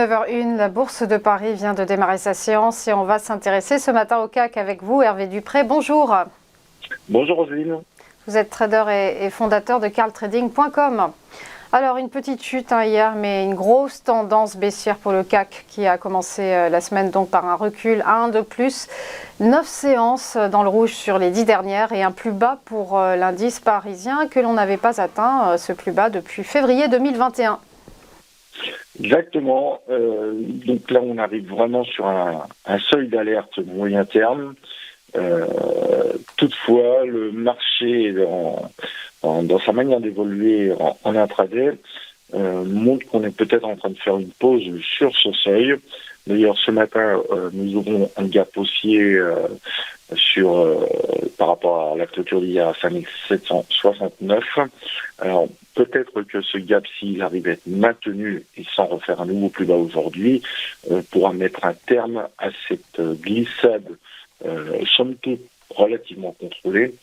9h01, la Bourse de Paris vient de démarrer sa séance et on va s'intéresser ce matin au CAC avec vous, Hervé Dupré. Bonjour. Bonjour Roselyne. Vous êtes trader et fondateur de carltrading.com. Alors une petite chute hier, mais une grosse tendance baissière pour le CAC qui a commencé la semaine donc par un recul à 1 de plus. 9 séances dans le rouge sur les 10 dernières et un plus bas pour l'indice parisien que l'on n'avait pas atteint ce plus bas depuis février 2021. Exactement. Donc là, on arrive vraiment sur un seuil d'alerte moyen terme. Toutefois, le marché, dans sa manière d'évoluer en intraday, montre qu'on est peut-être en train de faire une pause sur ce seuil. D'ailleurs, ce matin, nous aurons un gap haussier par rapport à la clôture d'hier à 5769. Alors, peut-être que ce gap, s'il arrive à être maintenu et sans refaire un nouveau plus bas aujourd'hui, pourra mettre un terme à cette glissade, somme toute relativement contrôlée.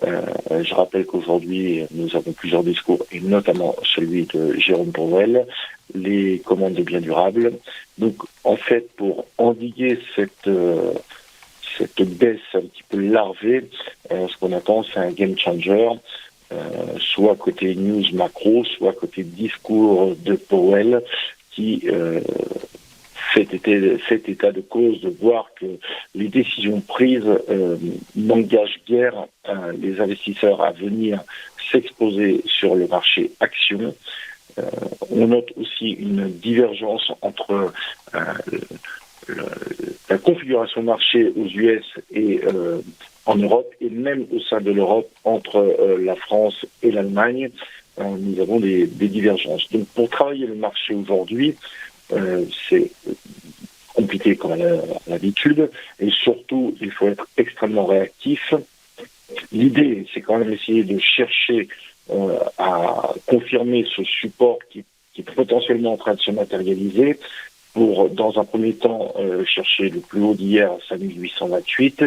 Je rappelle qu'aujourd'hui, nous avons plusieurs discours, et notamment celui de Jérôme Powell, les commandes de biens durables. Donc, en fait, pour endiguer cette baisse un petit peu larvée, ce qu'on attend, c'est un game changer, soit côté news macro, soit côté discours de Powell, qui fait état de cause de voir que les décisions prises n'engagent guère les investisseurs à venir s'exposer sur le marché action. On note aussi une divergence entre la configuration marché aux US et en Europe, et même au sein de l'Europe, entre la France et l'Allemagne, nous avons des divergences. Donc pour travailler le marché aujourd'hui, c'est compliqué comme à l'habitude, et surtout, il faut être extrêmement réactif. L'idée, c'est quand même essayer de chercher à confirmer ce support qui est potentiellement en train de se matérialiser, pour, dans un premier temps, chercher le plus haut d'hier à 5828,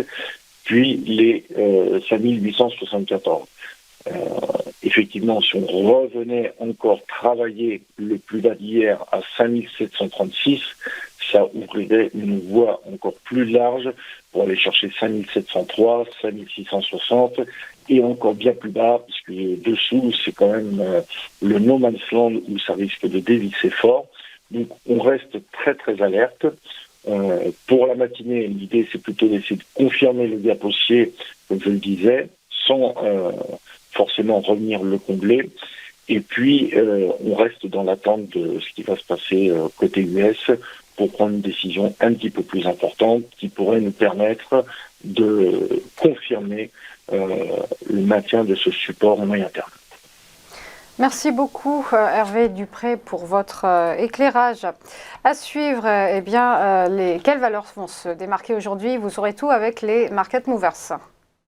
puis les 5874. Effectivement, si on revenait encore travailler le plus bas d'hier à 5736, ça ouvrirait une voie encore plus large pour aller chercher 5703, 5660 et encore bien plus bas, parce que dessous, c'est quand même le no man's land où ça risque de dévisser fort. Donc on reste très très alerte. Pour la matinée, l'idée c'est plutôt d'essayer de confirmer le gap haussier, comme je le disais, sans forcément revenir le combler. Et puis on reste dans l'attente de ce qui va se passer côté US pour prendre une décision un petit peu plus importante qui pourrait nous permettre de confirmer le maintien de ce support en moyen terme. Merci beaucoup Hervé Dupré pour votre éclairage. À suivre, quelles valeurs vont se démarquer aujourd'hui? Vous saurez tout avec les Market Movers.